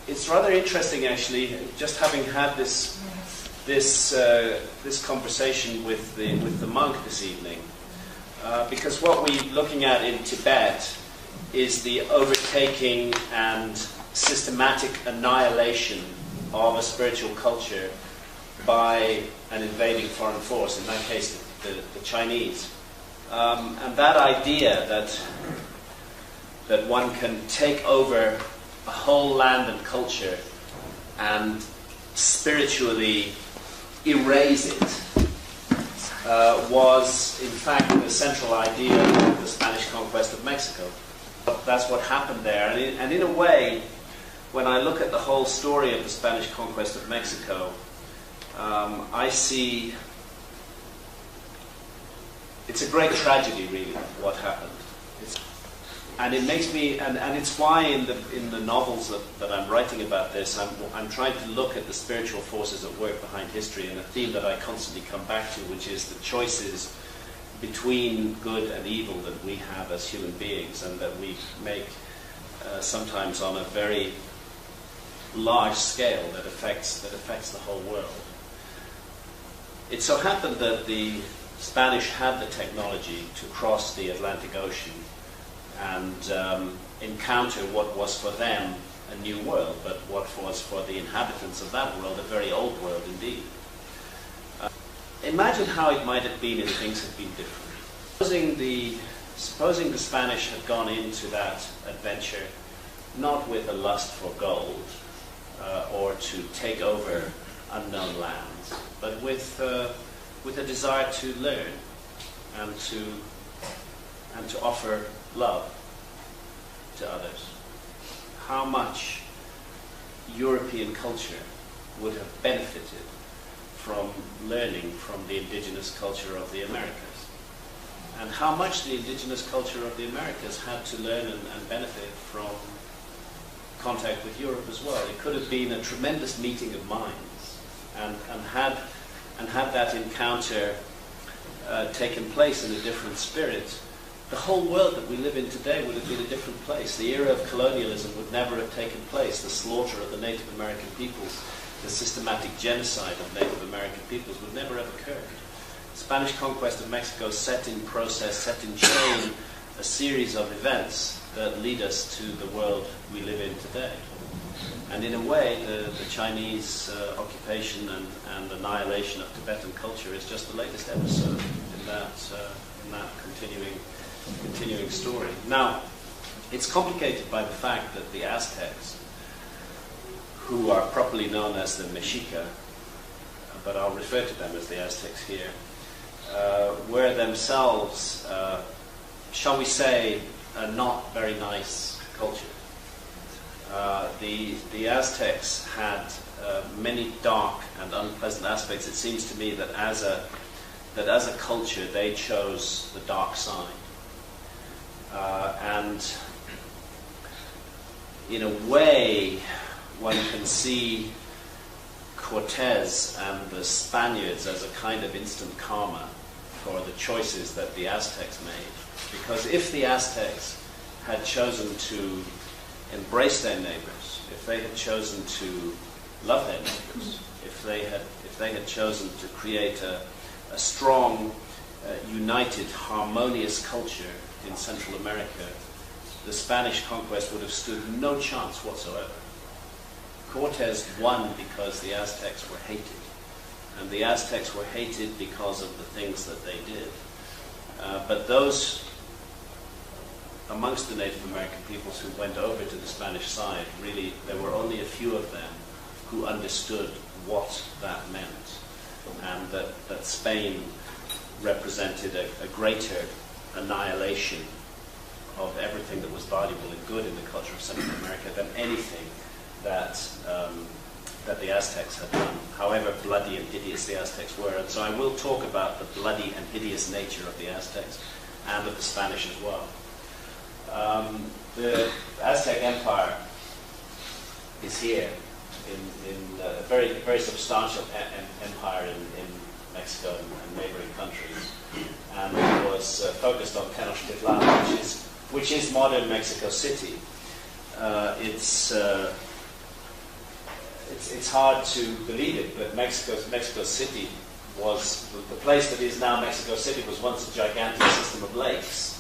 it's rather interesting, actually, just having had this conversation with the monk this evening, because what we're looking at in Tibet is the overtaking and systematic annihilation of a spiritual culture by an invading foreign force, in that case the Chinese. And that idea that one can take over a whole land and culture and spiritually erase it was, in fact, the central idea of the Spanish conquest of Mexico. That's what happened there. And in a way, when I look at the whole story of the Spanish conquest of Mexico, I see it's a great tragedy, really, what happened. And it makes me, and it's why in the novels that I'm writing about this, I'm trying to look at the spiritual forces at work behind history, and a theme that I constantly come back to, which is the choices between good and evil that we have as human beings, and that we make sometimes on a very large scale that affects the whole world. It so happened that the Spanish had the technology to cross the Atlantic Ocean and encounter what was for them a new world, but what was for the inhabitants of that world a very old world indeed. Imagine how it might have been if things had been different. Supposing the Spanish had gone into that adventure not with a lust for gold or to take over unknown lands, but with a desire to learn and to offer love to others. How much European culture would have benefited from learning from the indigenous culture of the Americas, and how much the indigenous culture of the Americas had to learn and benefit from contact with Europe as well. It could have been a tremendous meeting of minds, and had that encounter taken place in a different spirit, the whole world that we live in today would have been a different place. The era of colonialism would never have taken place. The slaughter of the Native American peoples, the systematic genocide of Native American peoples would never have occurred. The Spanish conquest of Mexico set in chain a series of events that lead us to the world we live in today. And in a way, the Chinese occupation and annihilation of Tibetan culture is just the latest episode in that continuing story. Now, it's complicated by the fact that the Aztecs, who are properly known as the Mexica, but I'll refer to them as the Aztecs here, were themselves, shall we say, a not very nice culture. The Aztecs had many dark and unpleasant aspects. It seems to me that as a culture they chose the dark side. And in a way, one can see Cortes and the Spaniards as a kind of instant karma for the choices that the Aztecs made. Because if the Aztecs had chosen to embrace their neighbors, if they had chosen to love their neighbors, if they had chosen to create a strong, united, harmonious culture in Central America, the Spanish conquest would have stood no chance whatsoever. Cortes won because the Aztecs were hated, and the Aztecs were hated because of the things that they did. But those amongst the Native American peoples who went over to the Spanish side, really, there were only a few of them who understood what that meant, and that Spain represented a greater annihilation of everything that was valuable and good in the culture of Central America than anything that the Aztecs had done, however bloody and hideous the Aztecs were. And so I will talk about the bloody and hideous nature of the Aztecs and of the Spanish as well. The Aztec Empire is here, in a very, very substantial empire in Mexico and neighboring countries, and it was focused on Tenochtitlan, which is modern Mexico City. it's hard to believe it, but Mexico City was, the place that is now Mexico City was once a gigantic system of lakes.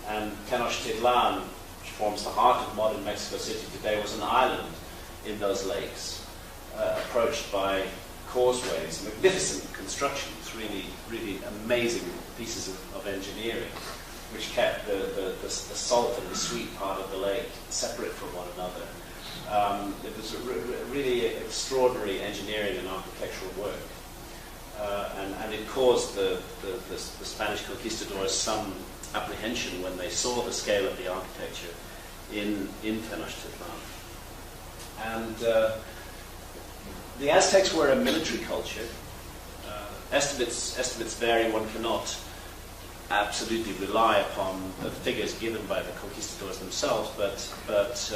And Tenochtitlan, which forms the heart of modern Mexico City today, was an island in those lakes, approached by causeways, magnificent constructions, really, really amazing pieces of engineering, which kept the salt and the sweet part of the lake separate from one another. It was really extraordinary engineering and architectural work. And it caused the Spanish conquistadors some apprehension when they saw the scale of the architecture in Tenochtitlan. And the Aztecs were a military culture. Estimates vary. One cannot absolutely rely upon the figures given by the conquistadors themselves, but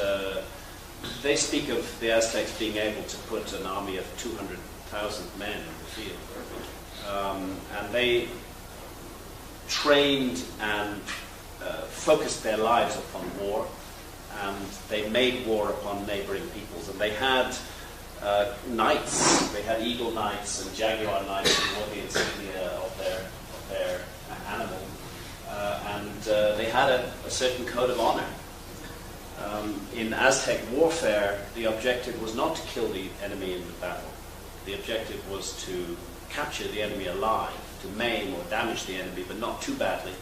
they speak of the Aztecs being able to put an army of 200,000 men in the field. And they trained and focused their lives upon war, and they made war upon neighboring peoples. And they had knights, they had eagle knights and jaguar knights who wore the insignia of their animal. And they had a certain code of honor. In Aztec warfare, the objective was not to kill the enemy in the battle. The objective was to capture the enemy alive, to maim or damage the enemy, but not too badly,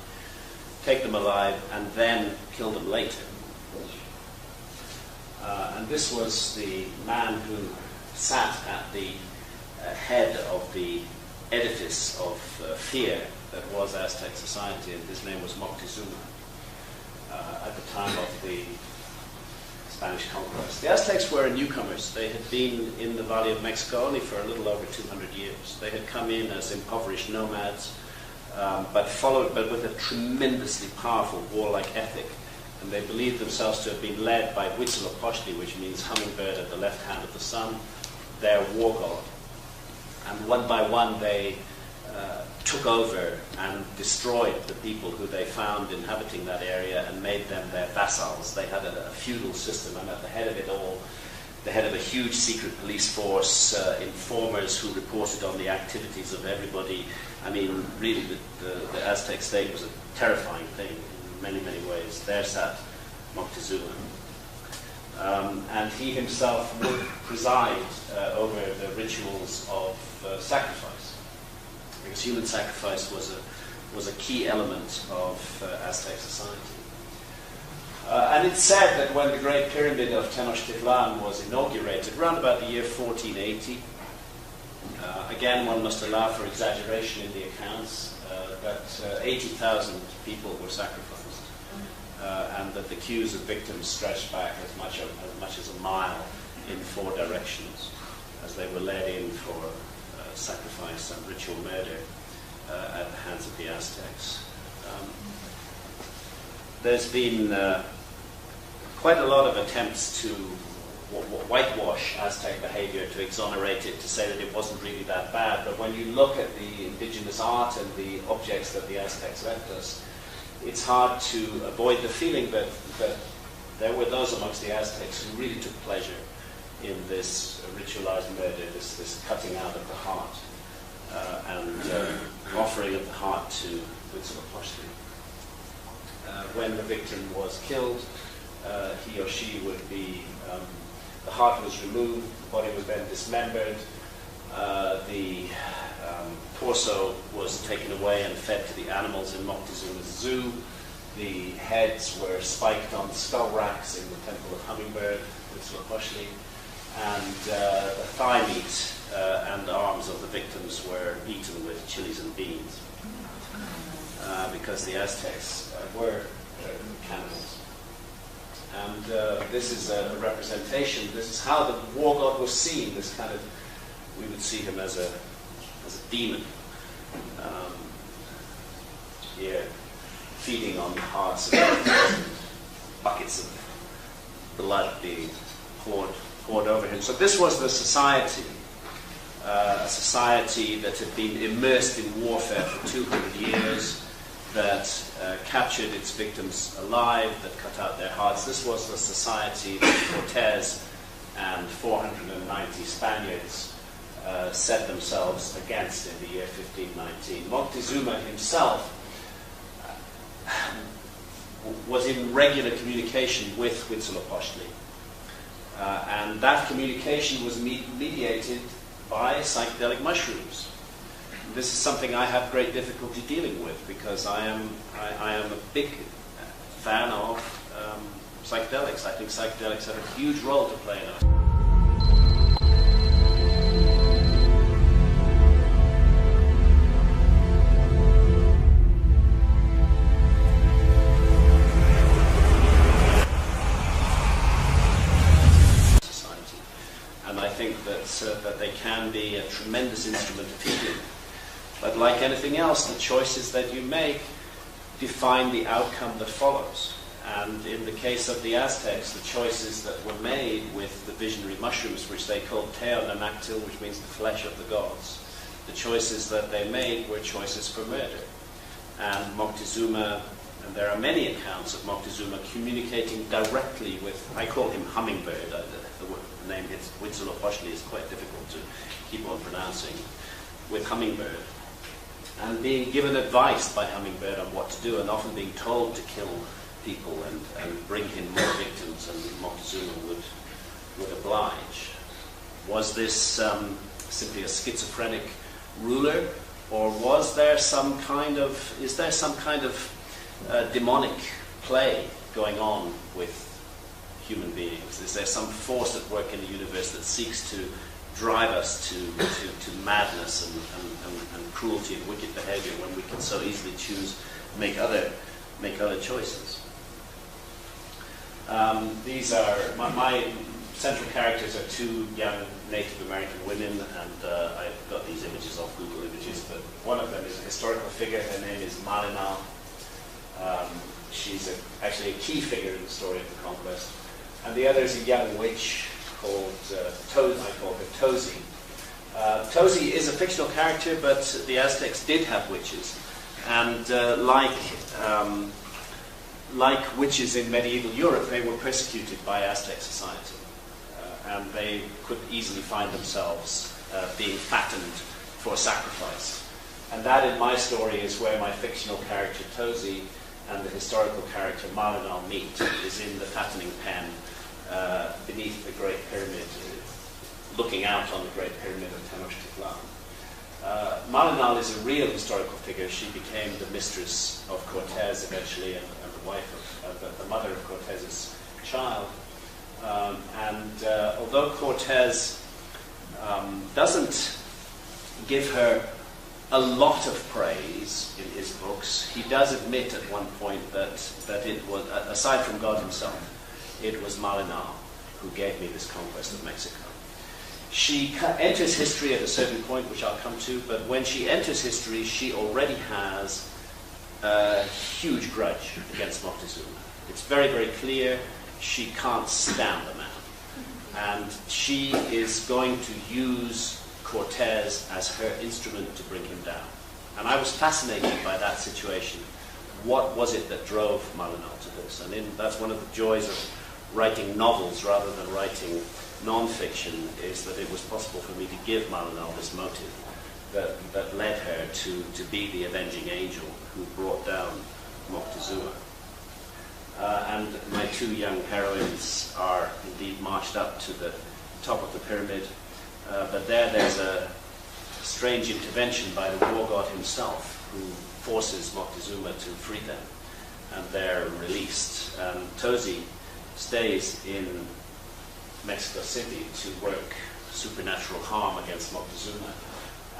take them alive, and then kill them later. And this was the man who sat at the head of the edifice of fear that was Aztec society, and his name was Moctezuma at the time of the Spanish conquest. The Aztecs were newcomers. They had been in the Valley of Mexico only for a little over 200 years. They had come in as impoverished nomads, but with a tremendously powerful warlike ethic. And they believed themselves to have been led by Huitzilopochtli, which means hummingbird at the left hand of the sun, their war god. And one by one they took over and destroyed the people who they found inhabiting that area and made them their vassals. They had a feudal system, and at the head of it all, the head of a huge secret police force, informers who reported on the activities of everybody. I mean, really, the Aztec state was a terrifying thing in many, many ways. There sat Moctezuma. And he himself would preside over the rituals of sacrifice, because human sacrifice was a key element of Aztec society. And it's said that when the Great Pyramid of Tenochtitlan was inaugurated, around about the year 1480, again, one must allow for exaggeration in the accounts, that 80,000 people were sacrificed, and that the queues of victims stretched back as much as a mile in 4 directions, as they were led in for sacrifice and ritual murder at the hands of the Aztecs. There's been quite a lot of attempts to whitewash Aztec behavior, to exonerate it, to say that it wasn't really that bad. But when you look at the indigenous art and the objects that the Aztecs left us, it's hard to avoid the feeling that there were those amongst the Aztecs who really took pleasure in this ritualized murder, this cutting out of the heart, and offering of the heart to Huitzilopochtli. When the victim was killed, he or she would be, the heart was removed, the body was then dismembered, the torso was taken away and fed to the animals in Moctezuma's zoo. The heads were spiked on skull racks in the Temple of Hummingbird, Huitzilopochtli, and the thigh meat and arms of the victims were eaten with chilies and beans, because the Aztecs were cannibals. And this is a representation. This is how the war god was seen. This kind of, we would see him as a demon, here feeding on the hearts of buckets of blood being poured over him. So this was the society, a society that had been immersed in warfare for 200 years. that captured its victims alive, that cut out their hearts. This was the society that Cortes and 490 Spaniards set themselves against in the year 1519. Moctezuma himself was in regular communication with Huitzilopochtli. And that communication was mediated by psychedelic mushrooms. This is something I have great difficulty dealing with because I am a big fan of psychedelics. I think psychedelics have a huge role to play in it. And I think that they can be a tremendous instrument of healing. But like anything else, the choices that you make define the outcome that follows. And in the case of the Aztecs, the choices that were made with the visionary mushrooms, which they called teonanactil, which means the flesh of the gods, the choices that they made were choices for murder. And Moctezuma, and there are many accounts of Moctezuma communicating directly with, I call him Hummingbird, the name Huitzilopochtli is quite difficult to keep on pronouncing, with Hummingbird, and being given advice by Hummingbird on what to do, and often being told to kill people and bring him more victims, and Moctezuma would oblige. Was this simply a schizophrenic ruler, or is there some kind of demonic play going on with human beings? Is there some force at work in the universe that seeks to drive us to madness and cruelty and wicked behavior when we can so easily choose, make other choices? These are my central characters are two young Native American women, and I've got these images off Google Images, but one of them is a historical figure. Her name is Malinal. She's actually a key figure in the story of the conquest. And the other is a young witch called Tozi. I call her Tozi. Tozi is a fictional character, but the Aztecs did have witches. And like witches in medieval Europe, they were persecuted by Aztec society. And they could easily find themselves being fattened for sacrifice. And that, in my story, is where my fictional character Tozi and the historical character Malinal meet, is in the fattening pen beneath the Great Pyramid, looking out on the Great Pyramid of Tenochtitlan. Malinal is a real historical figure. She became the mistress of Cortes eventually, and the wife of the mother of Cortes's child. Although Cortes doesn't give her a lot of praise in his books, he does admit at one point that it was, aside from God himself, it was Malinal who gave me this conquest of Mexico. She enters history at a certain point, which I'll come to, but when she enters history, she already has a huge grudge against Moctezuma. It's very, very clear she can't stand the man. And she is going to use Cortes as her instrument to bring him down. And I was fascinated by that situation. What was it that drove Malinal to this? And that's one of the joys of writing novels rather than writing non-fiction, is that it was possible for me to give Malinal this motive that led her to be the avenging angel who brought down Moctezuma. And my two young heroines are indeed marched up to the top of the pyramid, but there's a strange intervention by the war god himself, who forces Moctezuma to free them, and they're released. And Tozi stays in Mexico City to work supernatural harm against Moctezuma,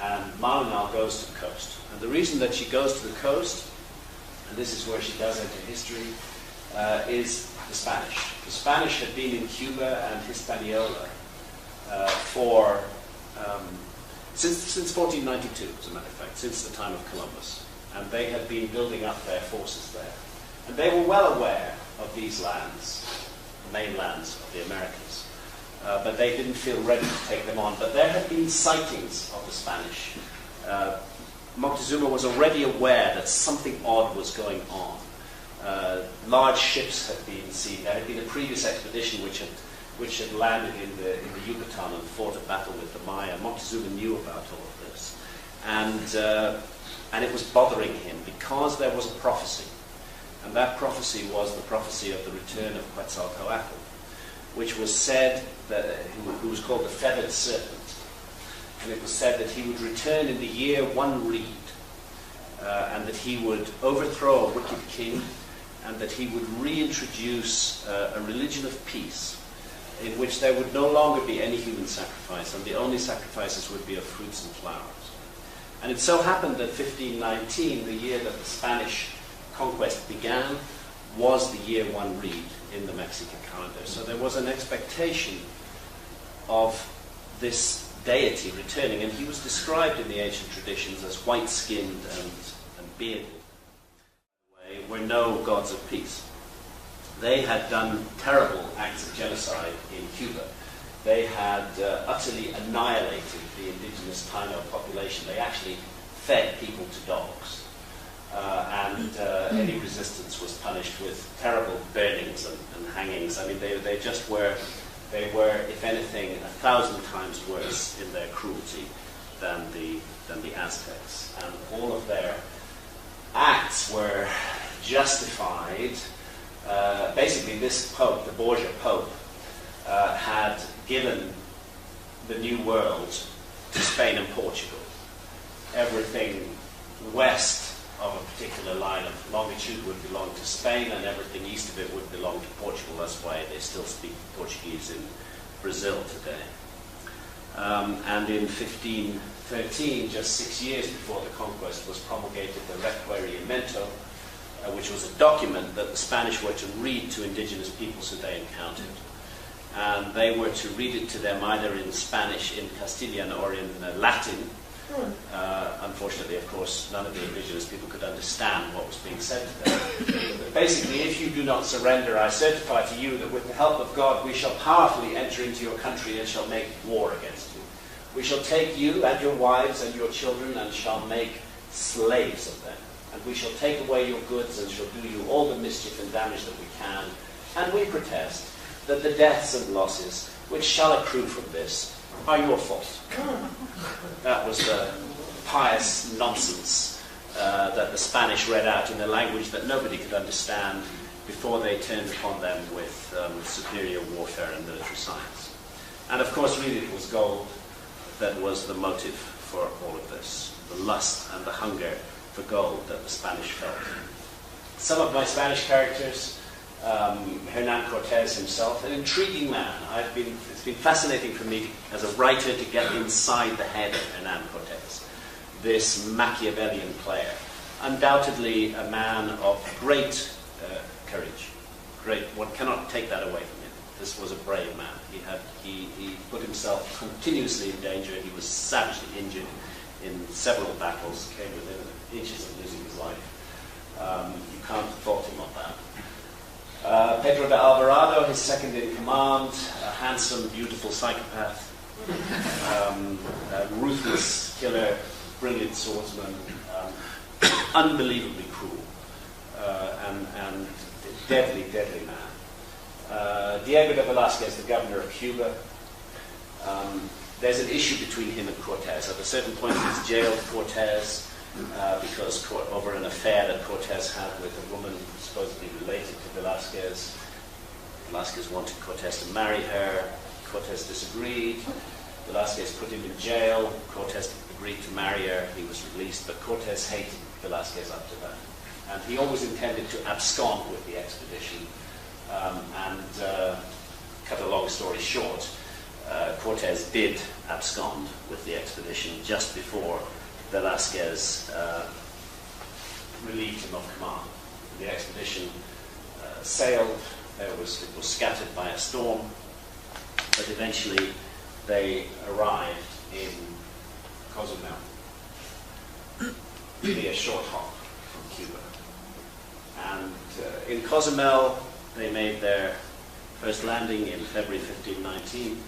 and Malinal goes to the coast. And the reason that she goes to the coast, and this is where she does enter history, is the Spanish. The Spanish had been in Cuba and Hispaniola since 1492, as a matter of fact, since the time of Columbus. And they had been building up their forces there. And they were well aware of these lands, the mainlands of the Americas. But they didn't feel ready to take them on. But there had been sightings of the Spanish Moctezuma was already aware that something odd was going on. Large ships had been seen. There had been a previous expedition which had landed in the Yucatan and fought a battle with the Maya. Moctezuma knew about all of this, and it was bothering him because there was a prophecy, and that prophecy was the prophecy of the return of Quetzalcoatl, which was said that who was called the feathered serpent. And it was said that he would return in the year one reed, and that he would overthrow a wicked king, and that he would reintroduce a religion of peace, in which there would no longer be any human sacrifice, and the only sacrifices would be of fruits and flowers. And it so happened that 1519, the year that the Spanish conquest began, was the year one reed in the Mexican calendar. So there was an expectation of this deity returning, and he was described in the ancient traditions as white-skinned and bearded. Were no gods of peace. They had done terrible acts of genocide in Cuba. They had utterly annihilated the indigenous Taino population. They actually fed people to dogs, and any resistance was punished with terrible burnings and hangings. I mean, they just were. They were, if anything, 1,000 times worse in their cruelty than the Aztecs. And all of their acts were justified. Basically, this Pope, the Borgia Pope, had given the New World to Spain and Portugal. Everything west of a particular line of longitude would belong to Spain, and everything east of it would belong to Portugal. That's why they still speak Portuguese in Brazil today. And in 1513, just 6 years before the conquest, was promulgated the Requerimiento, which was a document that the Spanish were to read to indigenous peoples who they encountered. And they were to read it to them either in Spanish, in Castilian, or in Latin. Unfortunately, of course, none of the indigenous people could understand what was being said to them. But basically, if you do not surrender, I certify to you that with the help of God we shall powerfully enter into your country and shall make war against you. We shall take you and your wives and your children and shall make slaves of them. And we shall take away your goods and shall do you all the mischief and damage that we can. And we protest that the deaths and losses which shall accrue from this are your fault. That was the pious nonsense that the Spanish read out in a language that nobody could understand before they turned upon them with superior warfare and military science. And of course, really, it was gold that was the motive for all of this, the lust and the hunger for gold that the Spanish felt. Some of my Spanish characters, Hernan Cortes himself, an intriguing man. It's been fascinating for me as a writer to get inside the head of Hernan Cortes, this Machiavellian player. Undoubtedly a man of great courage. One cannot take that away from him. This was a brave man. He put himself continuously in danger. He was savagely injured in several battles, came within inches of losing his life. You can't fault him on that. Pedro de Alvarado, his second in command, a handsome, beautiful psychopath, a ruthless killer, brilliant swordsman, unbelievably cruel, and deadly, deadly man. Diego de Velázquez, the governor of Cuba. There's an issue between him and Cortes. At a certain point, he's jailed Cortes because over an affair that Cortes had with a woman supposedly related to Velázquez. Velázquez wanted Cortes to marry her. Cortes disagreed. Velázquez put him in jail. Cortes agreed to marry her. He was released, but Cortes hated Velázquez up to that. And he always intended to abscond with the expedition. Cut a long story short, Cortes did abscond with the expedition just before Velázquez relieved him of command. The expedition sailed. It was scattered by a storm, but eventually they arrived in Cozumel, really a short hop from Cuba. And in Cozumel, they made their first landing in February 1519.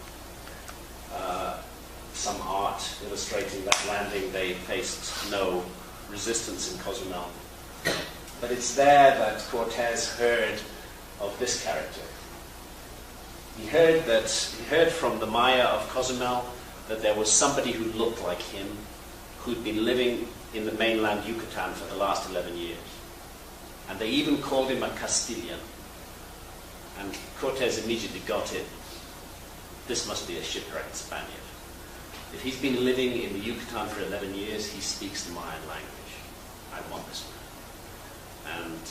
some art illustrating that landing. They faced no resistance in Cozumel. But it's there that Cortes heard of this character. He heard from the Maya of Cozumel that there was somebody who looked like him, who'd been living in the mainland Yucatan for the last 11 years. And they even called him a Castilian. And Cortes immediately got it. This must be a shipwrecked Spaniard. If he's been living in the Yucatan for 11 years, he speaks the Mayan language. I want this man. And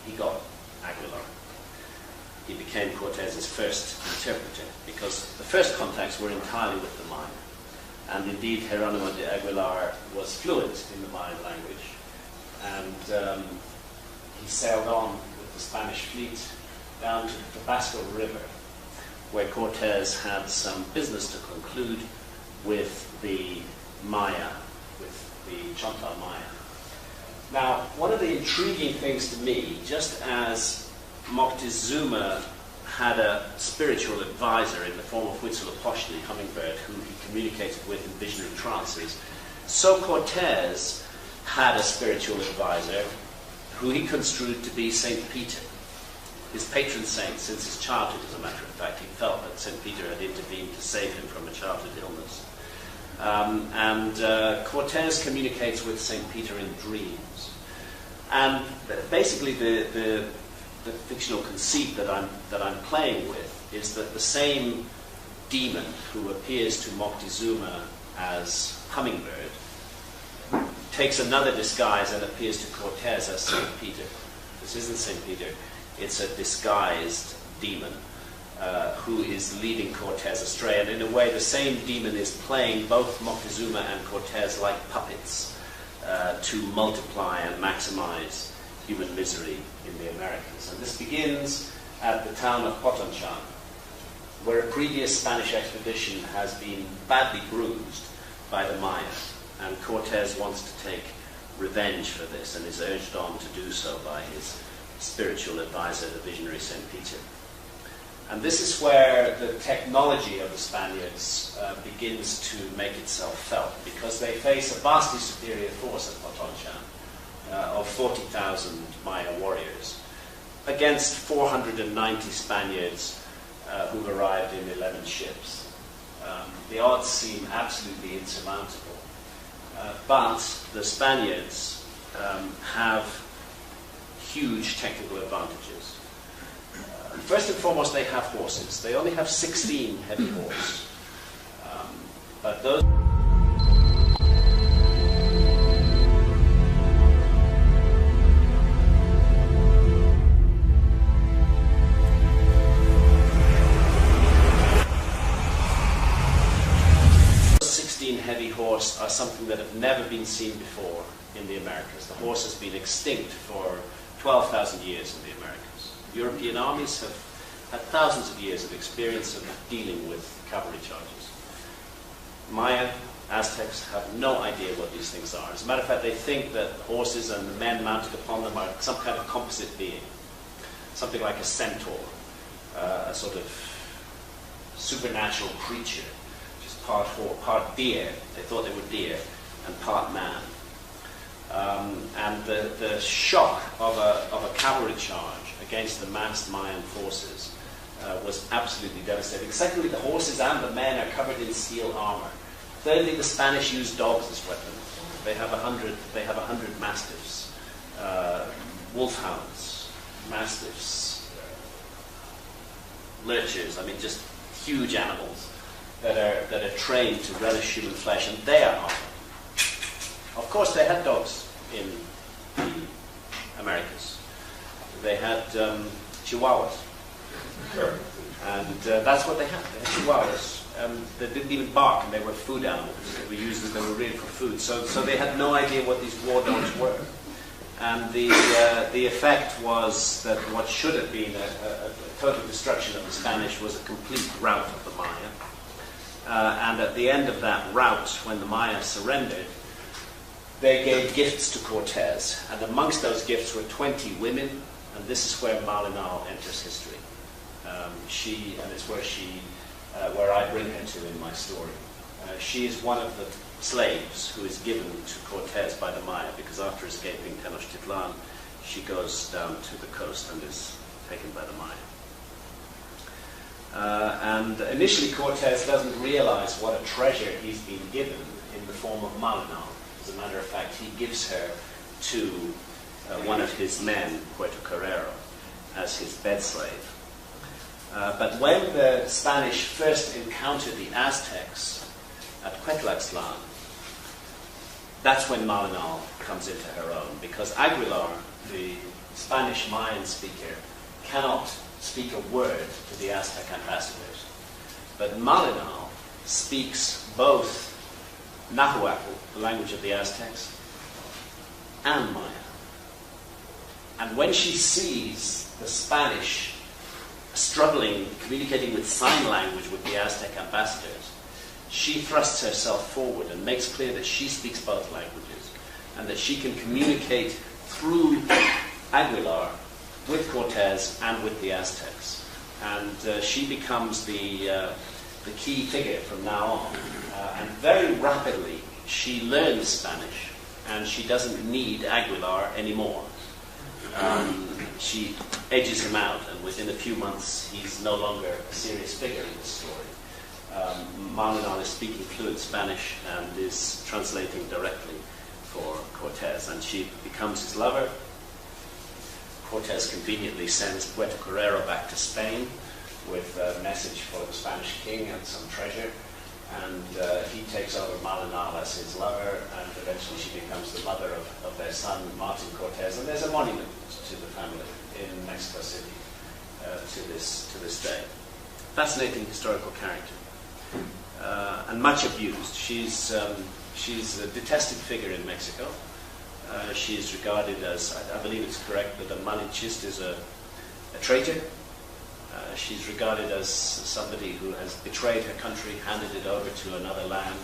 he got Aguilar. He became Cortes's first interpreter, because the first contacts were entirely with the Mayan. And indeed, Geronimo de Aguilar was fluent in the Mayan language. And he sailed on with the Spanish fleet down to the Tabasco River, where Cortes had some business to conclude with the Maya, with the Chontal Maya. Now, one of the intriguing things to me, just as Moctezuma had a spiritual advisor in the form of Huitzilopochtli, Hummingbird, who he communicated with in visionary trances, so Cortes had a spiritual advisor who he construed to be St. Peter, his patron saint since his childhood, as a matter of fact. He felt that St. Peter had intervened to save him from a childhood illness. Cortes communicates with St. Peter in dreams. And basically the fictional conceit that I'm playing with is that the same demon who appears to Moctezuma as Hummingbird takes another disguise and appears to Cortes as St. Peter. This isn't St. Peter. It's a disguised demon who is leading Cortes astray. And in a way, the same demon is playing both Moctezuma and Cortes like puppets to multiply and maximize human misery in the Americas. And this begins at the town of Potonchan, where a previous Spanish expedition has been badly bruised by the Maya. And Cortes wants to take revenge for this and is urged on to do so by his spiritual advisor, the visionary St. Peter. And this is where the technology of the Spaniards begins to make itself felt, because they face a vastly superior force at Potonchan of 40,000 Maya warriors against 490 Spaniards who've arrived in 11 ships. The odds seem absolutely insurmountable. But the Spaniards have huge technical advantages. First and foremost, they have horses. They only have 16 heavy horse. But those... heavy horse are something that have never been seen before in the Americas. The horse has been extinct for 12,000 years in the Americas. European armies have had thousands of years of experience of dealing with cavalry charges. Maya, Aztecs have no idea what these things are. As a matter of fact, they think that horses and the men mounted upon them are some kind of composite being, something like a centaur, a sort of supernatural creature, part deer. They thought they were deer, and part man. And the shock of a cavalry charge against the massed Mayan forces was absolutely devastating. Secondly, the horses and the men are covered in steel armor. Thirdly, the Spanish use dogs as weapons. They have 100 mastiffs, wolfhounds, mastiffs, lurchers. I mean, just huge animals that are trained to relish human flesh, and they are armed. Of course, they had dogs in the Americas. They had chihuahuas, and that's what they had. They had chihuahuas. They didn't even bark, and they were food animals. They were used as they were reared for food. So they had no idea what these war dogs were. And the effect was that what should have been a total destruction of the Spanish was a complete rout of the Maya. And at the end of that rout, when the Maya surrendered, they gave gifts to Cortes. And amongst those gifts were 20 women, and this is where Malinal enters history. And it's where she where I bring her to in my story. She is one of the slaves who is given to Cortes by the Maya, because after escaping Tenochtitlan, she goes down to the coast and is taken by the Maya. And initially Cortes doesn't realize what a treasure he's been given in the form of Malinal. As a matter of fact, he gives her to one of his men, Puerto Carrero, as his bed slave. But when the Spanish first encountered the Aztecs at Cuetlaxtlan, that's when Malinal comes into her own, because Aguilar, the Spanish Mayan speaker, cannot speak a word to the Aztec ambassadors. But Malinal speaks both Nahuatl, the language of the Aztecs, and Maya. And when she sees the Spanish struggling, communicating with sign language with the Aztec ambassadors, she thrusts herself forward and makes clear that she speaks both languages and that she can communicate through Aguilar with Cortes and with the Aztecs. And she becomes the key figure from now on. And very rapidly she learns Spanish, and she doesn't need Aguilar anymore. She edges him out, and within a few months he's no longer a serious figure in the story. Malinal is speaking fluent Spanish and is translating directly for Cortes, and she becomes his lover. Cortes conveniently sends Puerto Carrero back to Spain with a message for the Spanish king and some treasure, and he takes over Malinal as his lover, and eventually she becomes the mother of their son, Martin Cortes, and there's a monument to the family in Mexico City to this day. Fascinating historical character, and much abused. She's a detested figure in Mexico. She is regarded as, I believe it's correct, that a Malinchist is a traitor. She's regarded as somebody who has betrayed her country, handed it over to another land.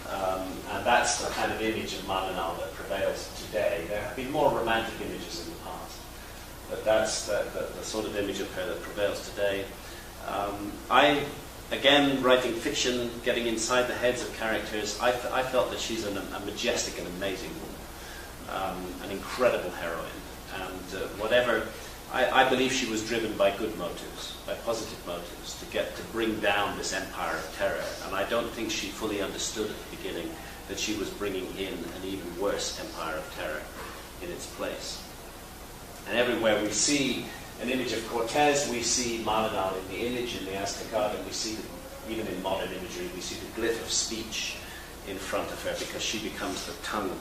And that's the kind of image of Malinal that prevails today. There have been more romantic images in the past, but that's the sort of image of her that prevails today. Again, writing fiction, getting inside the heads of characters, I felt that she's a majestic and amazing woman, an incredible heroine, and I believe she was driven by good motives, by positive motives, to bring down this empire of terror. And I don't think she fully understood at the beginning that she was bringing in an even worse empire of terror in its place. And everywhere we see an image of Cortes, we see Malinal in the image in the Aztec art, and we see, even in modern imagery, we see the glyph of speech in front of her, because she becomes the tongue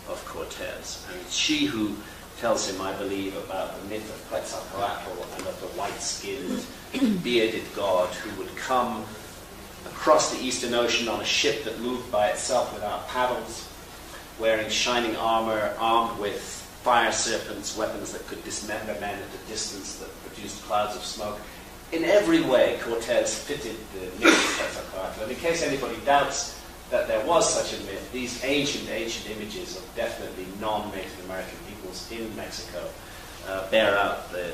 of Cortes. And it's she who tells him, I believe, about the myth of Quetzalcoatl and of the white-skinned, bearded god who would come across the Eastern Ocean on a ship that moved by itself without paddles, wearing shining armor, armed with fire serpents, weapons that could dismember men at a distance, that produced clouds of smoke. In every way, Cortes fitted the myth of Quetzalcoatl. And in case anybody doubts that there was such a myth, these ancient images of definitely non-Native American peoples in Mexico bear out the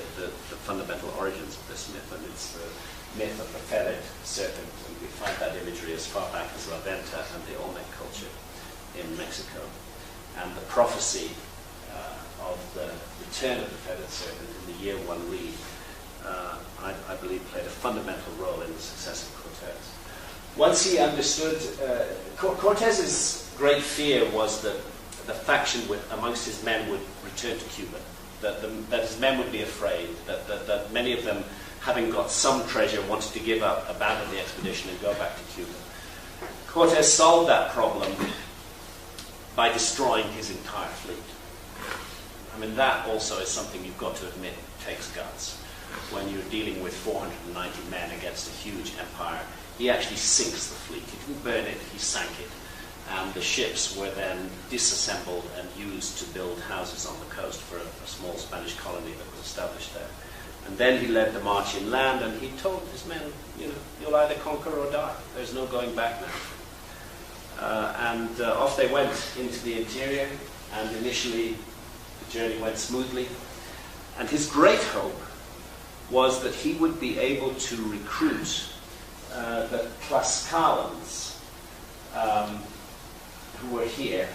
fundamental origins of this myth, and it's the myth of the feathered serpent, and we find that imagery as far back as La Venta and the Olmec culture in Mexico. And the prophecy of the return of the feathered serpent in the year one reed, I believe, played a fundamental role in the success of Cortes. Once he understood, Cortes's great fear was that the faction amongst his men would return to Cuba, that his men would be afraid, that many of them, having got some treasure, wanted to give up, abandon the expedition, and go back to Cuba. Cortes solved that problem by destroying his entire fleet. I mean, that also is something you've got to admit takes guts. When you're dealing with 490 men against a huge empire, he actually sinks the fleet. He didn't burn it, he sank it. And the ships were then disassembled and used to build houses on the coast for a small Spanish colony that was established there. And then he led the march inland, and he told his men, you'll either conquer or die. There's no going back now. And off they went into the interior, and initially the journey went smoothly. And his great hope was that he would be able to recruit the Tlaxcalans, who were here,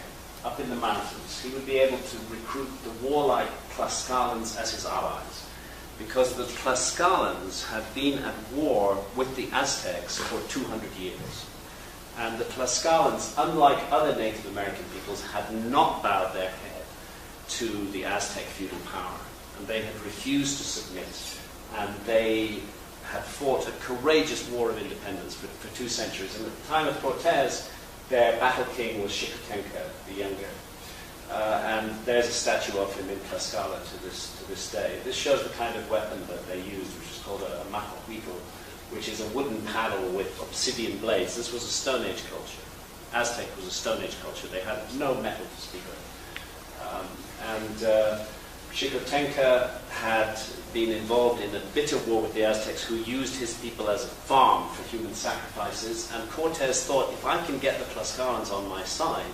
up in the mountains, he would be able to recruit the warlike Tlaxcalans as his allies, because the Tlaxcalans had been at war with the Aztecs for 200 years. And the Tlaxcalans, unlike other Native American peoples, had not bowed their head to the Aztec feudal power. And they had refused to submit. And they had fought a courageous war of independence for 2 centuries. And at the time of Cortes, their battle king was Xicotenca the Younger. And there's a statue of him in Tlaxcala to this day. This shows the kind of weapon that they used, which is called a macohuitl, which is a wooden paddle with obsidian blades. This was a Stone Age culture. Aztec was a Stone Age culture. They had no metal to speak of. Xicotenca had been involved in a bitter war with the Aztecs, who used his people as a farm for human sacrifices. And Cortes thought, if I can get the Tlaxcalans on my side,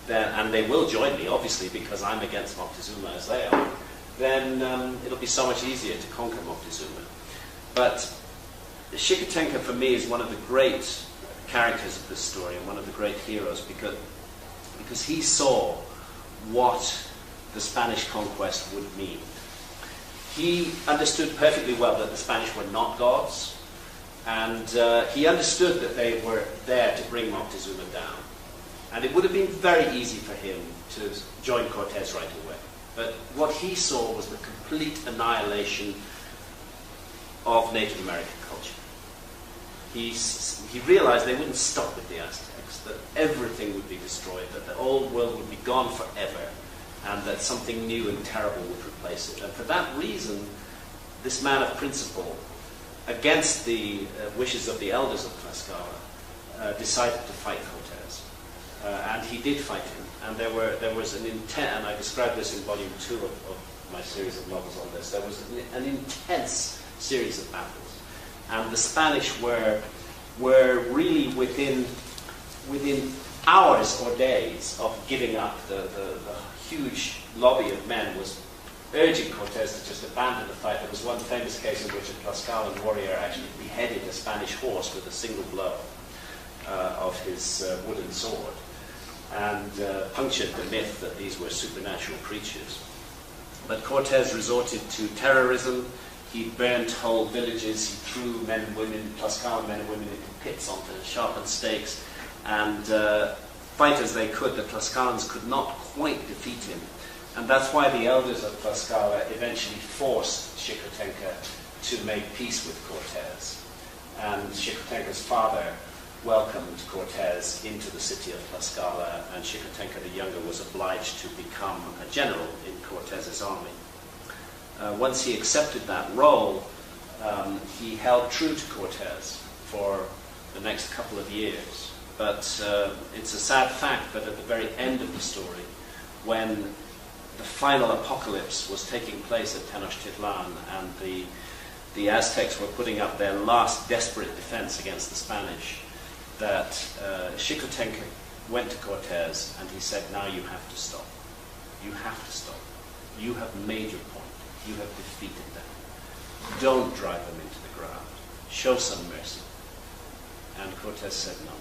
then, and they will join me, obviously, because I'm against Moctezuma as they are, then it'll be so much easier to conquer Moctezuma. But Xicotenca, for me, is one of the great characters of this story and one of the great heroes, because he saw what the Spanish conquest would mean. He understood perfectly well that the Spanish were not gods, and he understood that they were there to bring Moctezuma down. And it would have been very easy for him to join Cortes right away. But what he saw was the complete annihilation of Native American culture. He realized they wouldn't stop with the Aztecs, that everything would be destroyed, that the old world would be gone forever, and that something new and terrible would replace it. And for that reason, this man of principle, against the wishes of the elders of Tlaxcala, decided to fight Cortes. And he did fight him. And there was an intent, and I described this in volume 2 of my series of novels on this, there was an intense series of battles. And the Spanish were really within hours or days of giving up. The huge lobby of men was urging Cortes to just abandon the fight. There was one famous case in which a Tlaxcalan warrior actually beheaded a Spanish horse with a single blow of his wooden sword, and punctured the myth that these were supernatural creatures. But Cortes resorted to terrorism. He burnt whole villages. He threw men and women, Tlaxcalan men and women, into pits onto sharpened stakes. And fight as they could, the Tlaxcalans could not quite defeat him. And that's why the elders of Tlaxcala eventually forced Xicotenca to make peace with Cortes. And Xicotenca's father welcomed Cortes into the city of Tlaxcala, and Xicotenca the Younger was obliged to become a general in Cortes's army. Once he accepted that role, he held true to Cortes for the next couple of years. But it's a sad fact that at the very end of the story, when the final apocalypse was taking place at Tenochtitlan and the Aztecs were putting up their last desperate defense against the Spanish, that Xicotenca went to Cortes and he said, now you have to stop. You have to stop. You have made your point. You have defeated them. Don't drive them into the ground. Show some mercy. And Cortes said, no,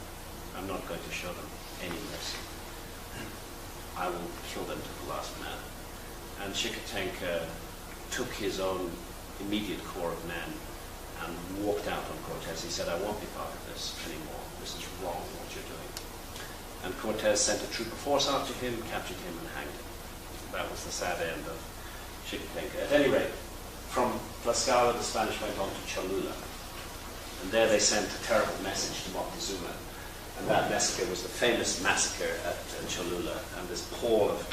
I'm not going to show them any mercy. I will kill them to the last man. And Xicotenca took his own immediate core of men and walked out on Cortes. He said, I won't be part of this anymore. This is wrong, what you're doing. And Cortes sent a troop of force after him, captured him, and hanged him. That was the sad end of Xicotenca. At any rate, from Tlaxcala, the Spanish went on to Cholula. And there they sent a terrible message to Moctezuma. And that massacre was the famous massacre at Cholula. And this pall of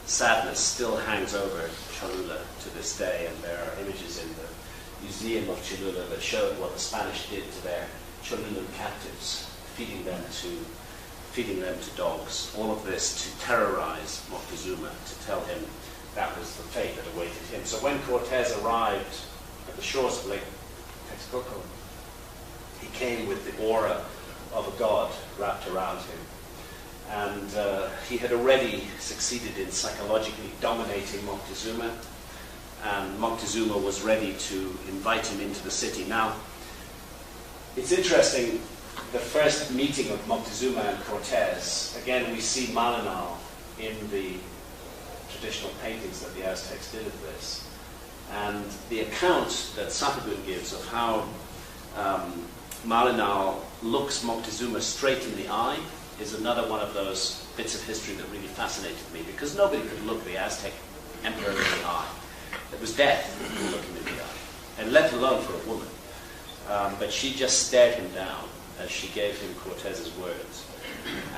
sadness still hangs over Cholula to this day. And there are images in the Museum of Cholula that showed what the Spanish did to their Cholulan captives, feeding them to dogs. All of this to terrorize Moctezuma, to tell him that was the fate that awaited him. So when Cortes arrived at the shores of Lake Texcoco, he came with the aura of a god wrapped around him. And he had already succeeded in psychologically dominating Moctezuma, and Moctezuma was ready to invite him into the city. Now, It's interesting, the first meeting of Moctezuma and Cortes, again we see Malinal in the traditional paintings that the Aztecs did of this. And the account that Sahagún gives of how Malinal looks Moctezuma straight in the eye is another one of those bits of history that really fascinated me, because nobody could look the Aztec emperor in the eye. It was death to look him in the eye, and let alone for a woman. But she just stared him down as she gave him Cortez's words.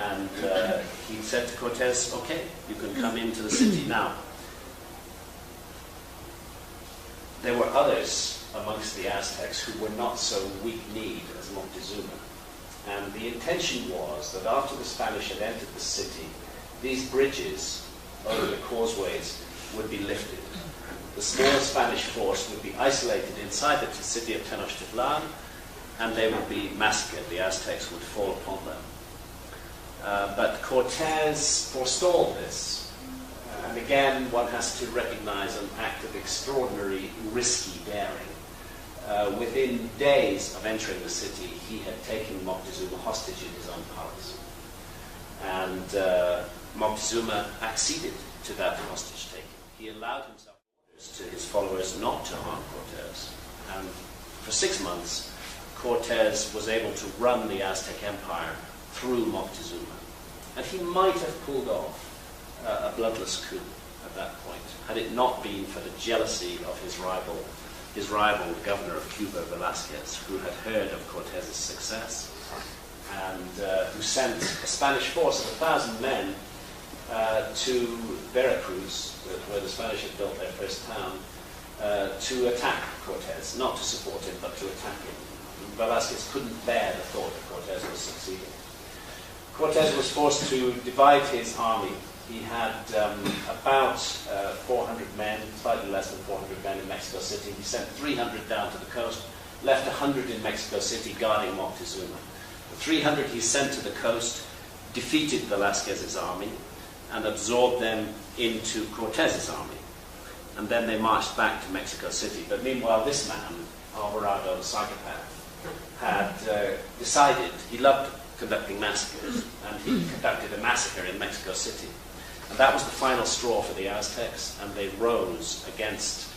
And he said to Cortes, okay, you can come into the city now. There were others amongst the Aztecs who were not so weak-kneed as Moctezuma. And the intention was that after the Spanish had entered the city, these bridges over the causeways would be lifted. The small Spanish force would be isolated inside the city of Tenochtitlan, and they would be massacred. The Aztecs would fall upon them. But Cortes forestalled this. And again, one has to recognize an act of extraordinary, risky daring. Within days of entering the city, he had taken Moctezuma hostage in his own palace. And Moctezuma acceded to that hostage taking. He allowed himself to his followers not to harm Cortes. And for 6 months, Cortes was able to run the Aztec Empire through Moctezuma. And he might have pulled off a bloodless coup at that point, had it not been for the jealousy of his rival, the governor of Cuba, Velasquez, who had heard of Cortes's success, and who sent a Spanish force of 1,000 men to Veracruz, where the Spanish had built their first town, to attack Cortes, not to support him, but to attack him. Velasquez couldn't bear the thought that Cortes was succeeding. Cortes was forced to divide his army. He had about 400 men, slightly less than 400 men in Mexico City. He sent 300 down to the coast, left 100 in Mexico City guarding Moctezuma. The 300 he sent to the coast defeated Velasquez's army and absorbed them into Cortes's army. And then they marched back to Mexico City. But meanwhile, this man, Alvarado, the psychopath, had decided, he loved conducting massacres, and he conducted a massacre in Mexico City. And that was the final straw for the Aztecs, and they rose against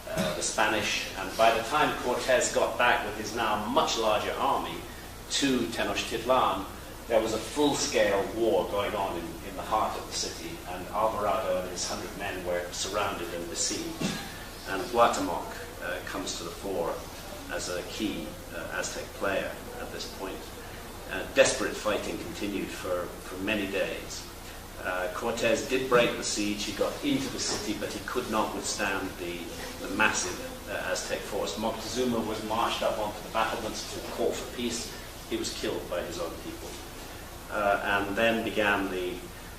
the Spanish. And by the time Cortes got back with his now much larger army to Tenochtitlan, there was a full-scale war going on in the heart of the city, and Alvarado and his 100 men were surrounded and besieged. And Guatemoc comes to the fore as a key Aztec player at this point. Desperate fighting continued for many days. Cortes did break the siege. He got into the city, but he could not withstand the massive Aztec force. Moctezuma was marched up onto the battlements to call for peace. He was killed by his own people. And then began the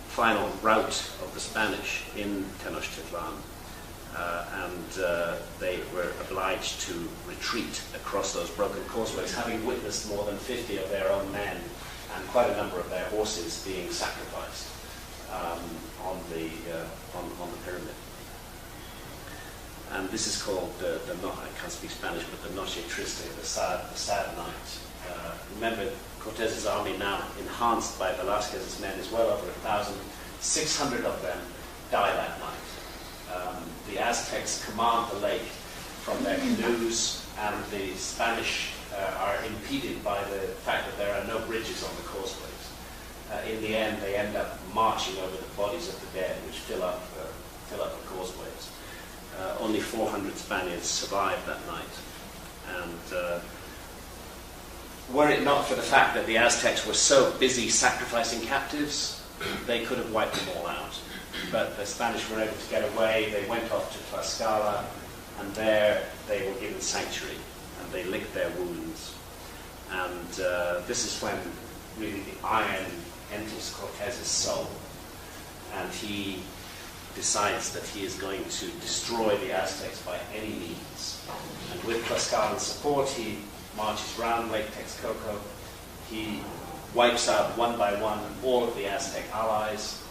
final rout of the Spanish in Tenochtitlan. They were obliged to retreat across those broken causeways, having witnessed more than 50 of their own men and quite a number of their horses being sacrificed on the pyramid. And this is called I can't speak Spanish, but the Noche Triste, the sad night. Remember, Cortes's army, now enhanced by Velasquez's men, is well over 1,000. 600 of them die that night. The Aztecs command the lake from their canoes, and the Spanish are impeded by the fact that there are no bridges on the causeways. In the end, they end up marching over the bodies of the dead, which fill up the causeways. Only 400 Spaniards survived that night. And were it not for the fact that the Aztecs were so busy sacrificing captives, they could have wiped them all out. But the Spanish were able to get away. They went off to Tlaxcala, and there they were given sanctuary, and they licked their wounds. And this is when really the iron enters Cortes's soul, and he decides that he is going to destroy the Aztecs by any means. And with Tlaxcalan support, he marches round Lake Texcoco. He wipes out one by one all of the Aztec allies,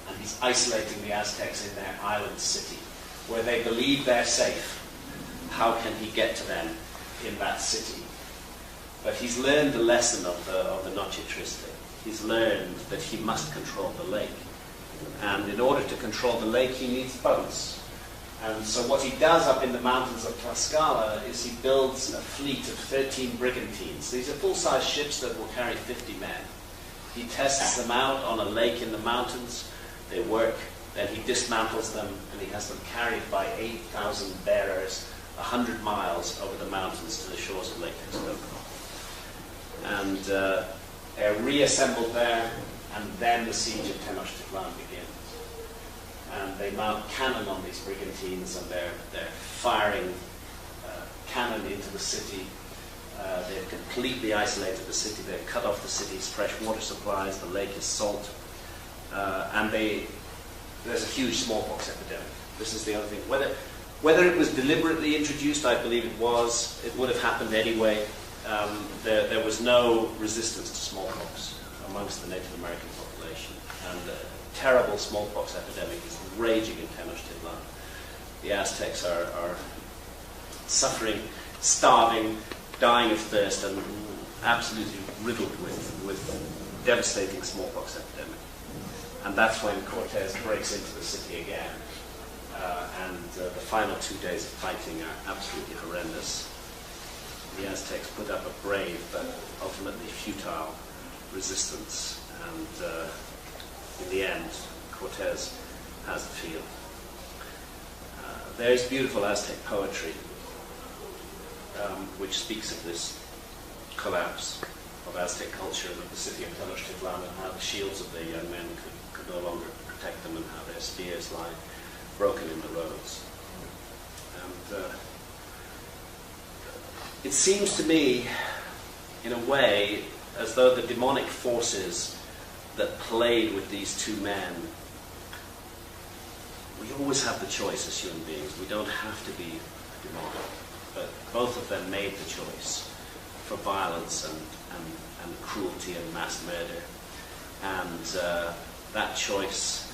and he's isolating the Aztecs in their island city, where they believe they're safe. How can he get to them in that city? But he's learned the lesson of the Noche Triste. He's learned that he must control the lake. And in order to control the lake, he needs boats. And so what he does up in the mountains of Tlaxcala is he builds a fleet of 13 brigantines. These are full-size ships that will carry 50 men. He tests them out on a lake in the mountains. They work. Then he dismantles them, and he has them carried by 8,000 bearers 100 miles over the mountains to the shores of Lake Texcoco. And they're reassembled there, and then the siege of Tenochtitlan begins. And they mount cannon on these brigantines, and they're firing cannon into the city. They've completely isolated the city. They've cut off the city's fresh water supplies. The lake is salt. And there's a huge smallpox epidemic. This is the other thing. Whether it was deliberately introduced, I believe it was. It would have happened anyway. There was no resistance to smallpox amongst the Native American population. And a terrible smallpox epidemic is raging in Tenochtitlan. The Aztecs are suffering, starving, dying of thirst, and absolutely riddled with devastating smallpox epidemic. And that's when Cortes breaks into the city again. The final 2 days of fighting are absolutely horrendous. The Aztecs put up a brave but ultimately futile resistance, and in the end, Cortes has the field. There is beautiful Aztec poetry which speaks of this collapse of Aztec culture and of the city of Tenochtitlan, and how the shields of the young men could no longer protect them, and how their spears lie broken in the roads. And it seems to me, in a way, as though the demonic forces that played with these two men, we always have the choice as human beings. We don't have to be demonic, but both of them made the choice for violence and cruelty and mass murder. And that choice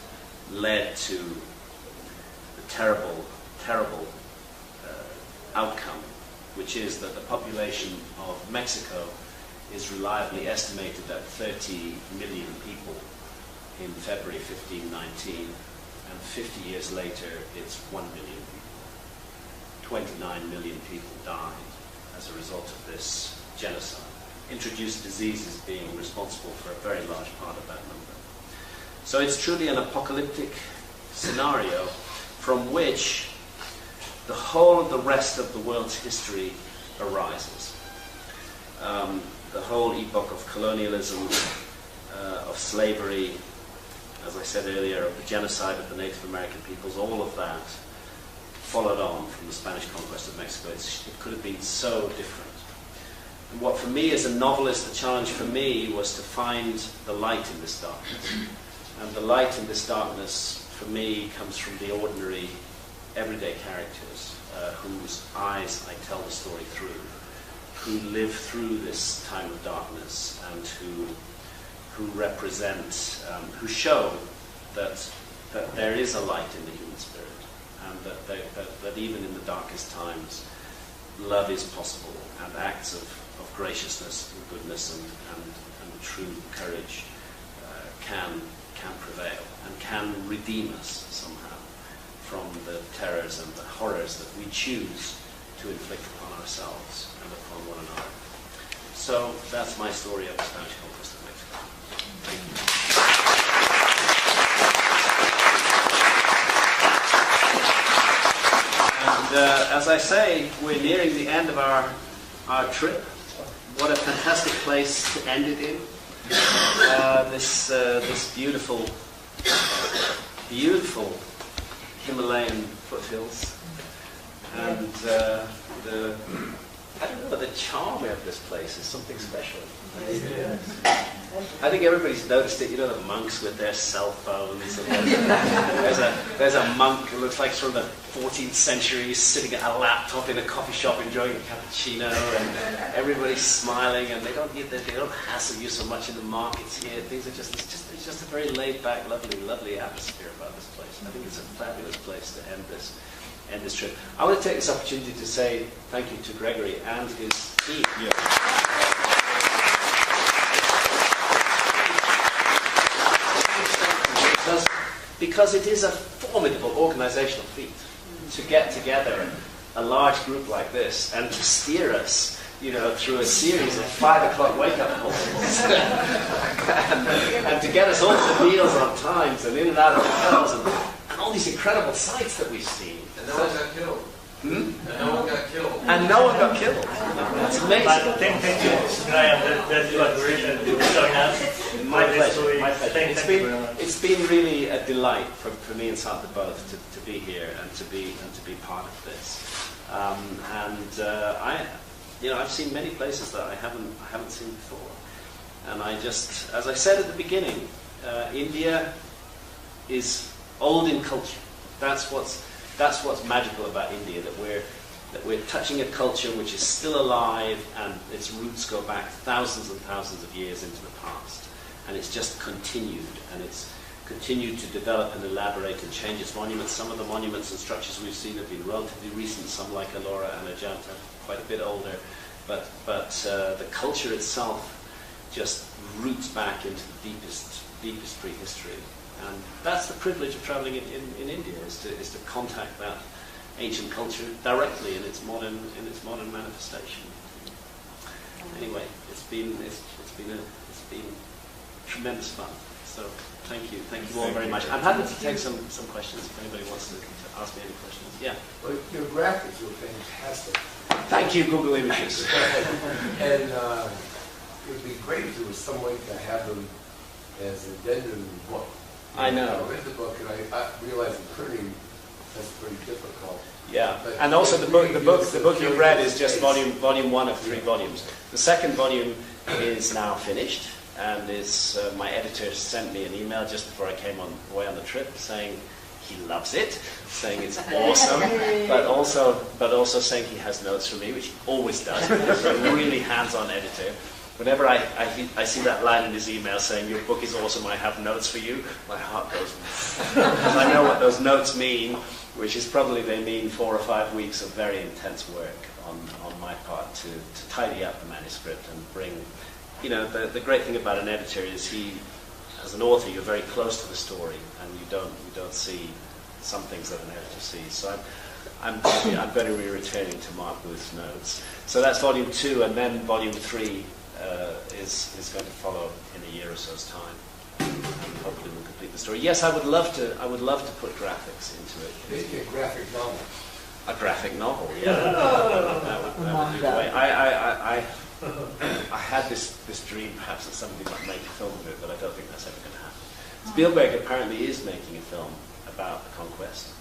led to the terrible, terrible outcome, which is that the population of Mexico is reliably estimated at 30 million people in February 1519, and 50 years later it's 1 million people. 29 million people died as a result of this genocide. Introduced diseases being responsible for a very large part of that number. So it's truly an apocalyptic scenario from which the whole of the rest of the world's history arises. The whole epoch of colonialism, of slavery, as I said earlier, of the genocide of the Native American peoples, all of that followed on from the Spanish conquest of Mexico. It could have been so different. And what for me as a novelist, the challenge for me was to find the light in this darkness. And the light in this darkness, for me, comes from the ordinary, everyday characters whose eyes I tell the story through, who live through this time of darkness, and who represent, who show that there is a light in the human spirit, and that even in the darkest times, love is possible, and acts of graciousness and goodness and true courage can prevail and can redeem us somehow from the terrors and the horrors that we choose to inflict upon ourselves and upon one another. So that's my story of the Spanish conquest of Mexico. Thank you. And as I say, we're nearing the end of our trip. What a fantastic place to end it in. This beautiful Himalayan foothills, and I don't know, the charm of this place is something special. I think everybody's noticed it. You know, the monks with their cell phones. And there's a monk who looks like from the 14th century sitting at a laptop in a coffee shop enjoying a cappuccino, and everybody's smiling, and they don't hassle you so much in the markets here. Things are it's just a very laid back, lovely atmosphere about this place. I think it's a fabulous place to end this trip. I want to take this opportunity to say thank you to Gregory and his team. Yeah. because it is a formidable organizational feat to get together a large group like this and to steer us, you know, through a series of 5 o'clock wake-up calls and to get us all to meals on times and in and out of hotels and all these incredible sights that we've seen. And no one got killed. And no one got killed. And no one got killed. That's amazing. But thank you, Graham, that you agreed and joined us. My pleasure. My pleasure. Thank you very much. It's been really a delight for me and Santa both to be here and to be part of this. I've seen many places that I haven't seen before, and I just, as I said at the beginning, India is old in culture. That's what's magical about India, that we're touching a culture which is still alive and its roots go back thousands and thousands of years into the past, and it's just continued, and it's continued to develop and elaborate and change its monuments. Some of the monuments and structures we've seen have been relatively recent, some like Ellora and Ajanta, quite a bit older, but the culture itself just roots back into the deepest prehistory. And that's the privilege of traveling in India, is to contact that ancient culture directly in its modern manifestation. Anyway, it's been tremendous fun. So thank you all very much. I'm happy to take some questions if anybody wants to ask me any questions. Yeah. Well, your graphics were fantastic. Thank you, Google Images. And it would be great if there was some way to have them as addendum in the book. I know. I read the book and I realized the printing that's pretty difficult. Yeah, But and also the book you read is just volume 1 of 3 volumes. The second volume is now finished, and is my editor sent me an email just before I came away on the trip saying he loves it, saying it's awesome, but also saying he has notes for me, which he always does. He's a really hands-on editor. Whenever I see that line in his email saying, "Your book is awesome, I have notes for you," my heart goes, because I know what those notes mean, which is probably they mean 4 or 5 weeks of very intense work on my part to tidy up the manuscript and bring, you know, the great thing about an editor is as an author, you're very close to the story, and you don't see some things that an editor sees. So I'm going to be returning to Mark Booth's notes. So that's volume 2, and then volume 3 is going to follow in a year or so's time. And hopefully we'll complete the story. Yes, I would love to put graphics into it. Maybe a graphic novel. A graphic novel, yeah. That would be the way. I had this dream, perhaps, that somebody might make a film of it, but I don't think that's ever going to happen. Spielberg apparently is making a film about the conquest,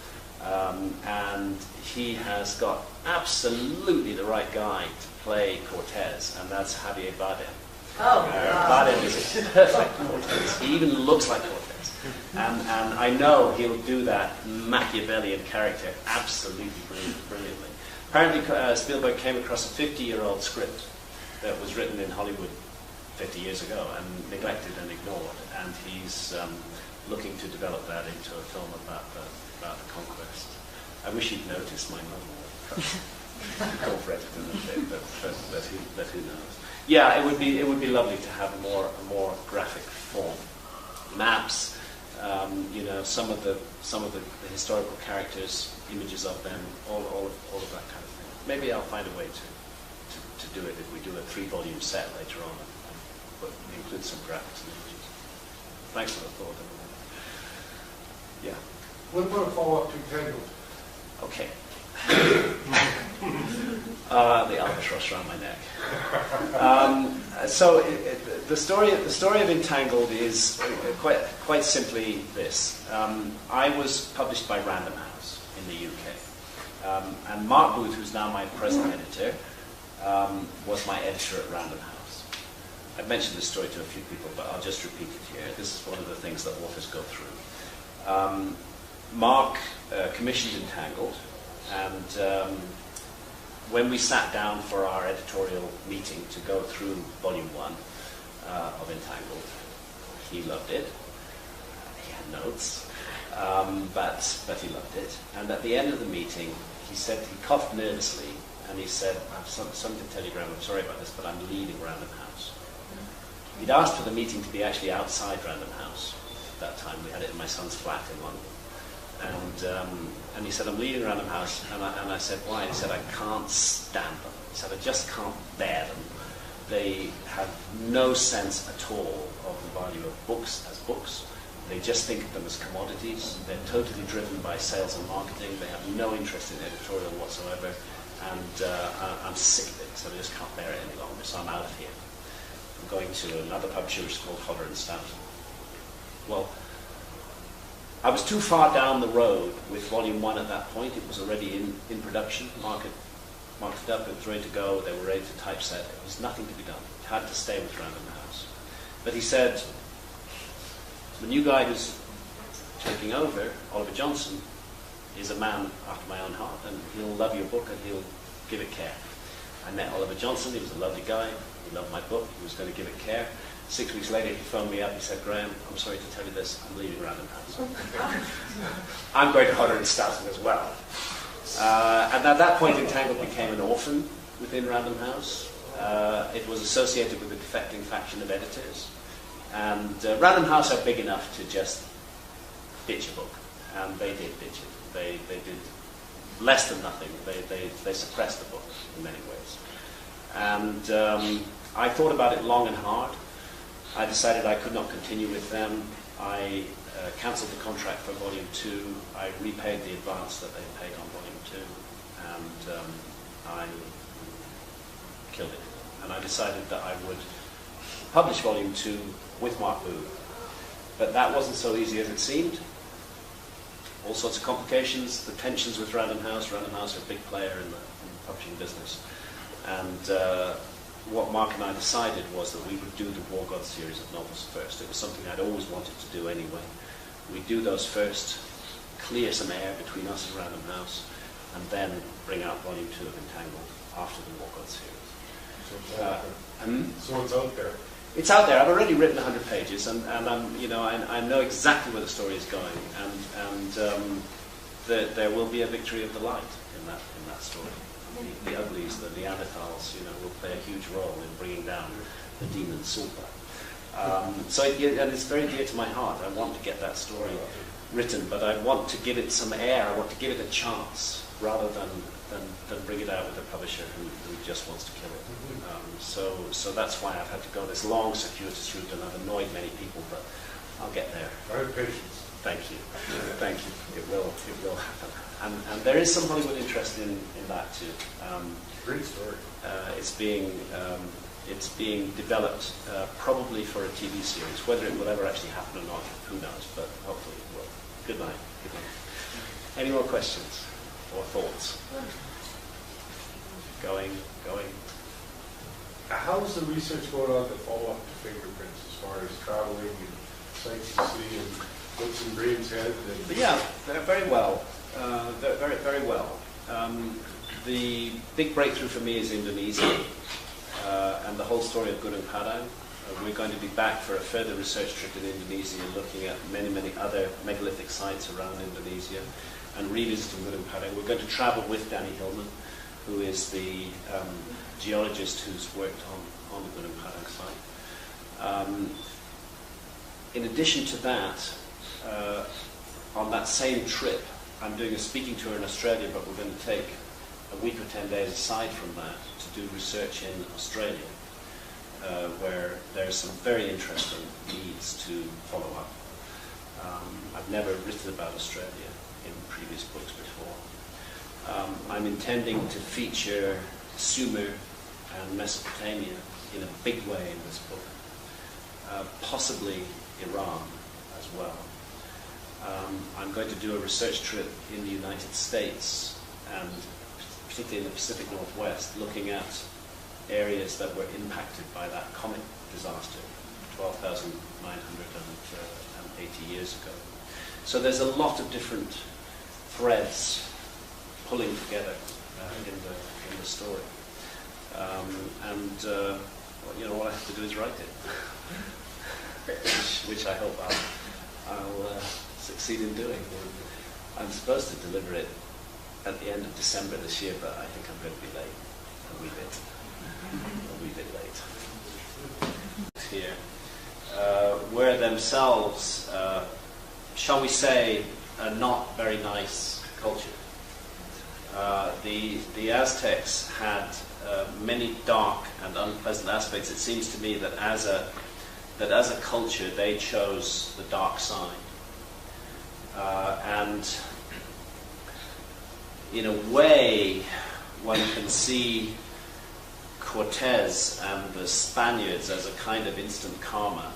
and he has got absolutely the right guy to play Cortes, and that's Javier Bardem. Bardem is a perfect Cortes. He even looks like Cortes, and I know he'll do that Machiavellian character absolutely brilliantly. Apparently, Spielberg came across a 50-year-old script that was written in Hollywood 50 years ago and neglected and ignored, and he's looking to develop that into a film about the conquest. I wish he'd noticed my novel. Incorporated in a bit, but who knows? Yeah, it would be lovely to have a more graphic form, maps. You know, some of the historical characters, images of them, all of that kind of thing. Maybe I'll find a way to do it if we do a 3-volume set later on, but include some graphics and images. Thanks for the thought, everyone. Yeah. One more follow-up to Tangled. Okay. The albatross around my neck. So the story of Entangled is quite simply this. I was published by Random House in the UK, and Mark Booth, who's now my present editor, was my editor at Random House. I've mentioned this story to a few people, but I'll just repeat it here. This is one of the things that authors go through. Mark commissioned Entangled, and when we sat down for our editorial meeting to go through volume 1 of Entangled, he loved it. He had notes, but he loved it. And at the end of the meeting, he coughed nervously, and he said, "I have something to tell you, Graham. I'm sorry about this, but I'm leaving Random House." He'd asked for the meeting to be actually outside Random House, at that time. We had it in my son's flat in London. And he said, I'm leaving Random House. And I said, why? He said, I can't stand them. He said, I just can't bear them. They have no sense at all of the value of books as books. They just think of them as commodities. They're totally driven by sales and marketing. They have no interest in editorial whatsoever. And I'm sick of it, so I just can't bear it any longer. So I'm out of here. I'm going to another publisher which is called Hodder and Stout. Well, I was too far down the road with Volume 1 at that point. It was already in production, marked up, it was ready to go, they were ready to typeset. There was nothing to be done. It had to stay with Random House. But he said, the new guy who's taking over, Oliver Johnson, is a man after my own heart, and he'll love your book and he'll give it care. I met Oliver Johnson, he was a lovely guy, he loved my book, he was going to give it care. 6 weeks later he phoned me up, he said, Graham, I'm sorry to tell you this, I'm leaving Random House. I'm going to Hodder and Stoughton as well. And at that point Entangled became an orphan within Random House. It was associated with a defecting faction of editors. And Random House are big enough to just ditch a book. And they did ditch it. They did less than nothing. They suppressed the book in many ways. And I thought about it long and hard. I decided I could not continue with them. I cancelled the contract for Volume 2. I repaid the advance that they paid on Volume 2. And I killed it. And I decided that I would publish Volume 2 with Mark Booth. But that wasn't so easy as it seemed. All sorts of complications, the tensions with Random House. Random House are a big player in the publishing business. And what Mark and I decided was that we would do the War Gods series of novels first. It was something I'd always wanted to do anyway. We'd do those first, clear some air between us and Random House, and then bring out Volume 2 of Entangled after the War Gods series. So it's out there. It's out there. I've already written 100 pages, and I'm, you know, I know exactly where the story is going, and there will be a victory of the light in that story. The uglies, the Neanderthals, you know, will play a huge role in bringing down the demon Sulpa. And it's very dear to my heart. I want to get that story written, but I want to give it some air. I want to give it a chance rather than bring it out with a publisher who just wants to kill it. So that's why I've had to go this long, circuitous route, and I've annoyed many people, but I'll get there. I have patience. Thank you. Thank you. It will happen. And there is some Hollywood interest in that too. Great story. It's being developed probably for a TV series. Whether it will ever actually happen or not, who knows? But hopefully it will. Good night. Good night. Any more questions or thoughts? Going. How's the research going on to follow up to Fingerprints as far as traveling and sights to see and what's in Graham's head? Yeah, very well. Very well. The big breakthrough for me is Indonesia and the whole story of Gunung Padang. We're going to be back for a further research trip in Indonesia, looking at many other megalithic sites around Indonesia and revisiting Gunung Padang. We're going to travel with Danny Hillman, who is the geologist who's worked on the Gunung Padang site. In addition to that, on that same trip, I'm doing a speaking tour in Australia, but we're going to take a week or 10 days aside from that to do research in Australia, where there's some very interesting needs to follow up. I've never written about Australia in previous books before. I'm intending to feature Sumer and Mesopotamia in a big way in this book, possibly Iran as well. I'm going to do a research trip in the United States, and particularly in the Pacific Northwest, looking at areas that were impacted by that comet disaster 12,980 years ago. So there's a lot of different threads pulling together in the story. You know, what I have to do is write it, which I hope I'll succeed in doing. I'm supposed to deliver it at the end of December this year, but I think I'm going to be late. A wee bit late. Here were themselves shall we say, a not very nice culture. The Aztecs had many dark and unpleasant aspects. It seems to me that as a culture they chose the dark side, and in a way one can see Cortes and the Spaniards as a kind of instant karma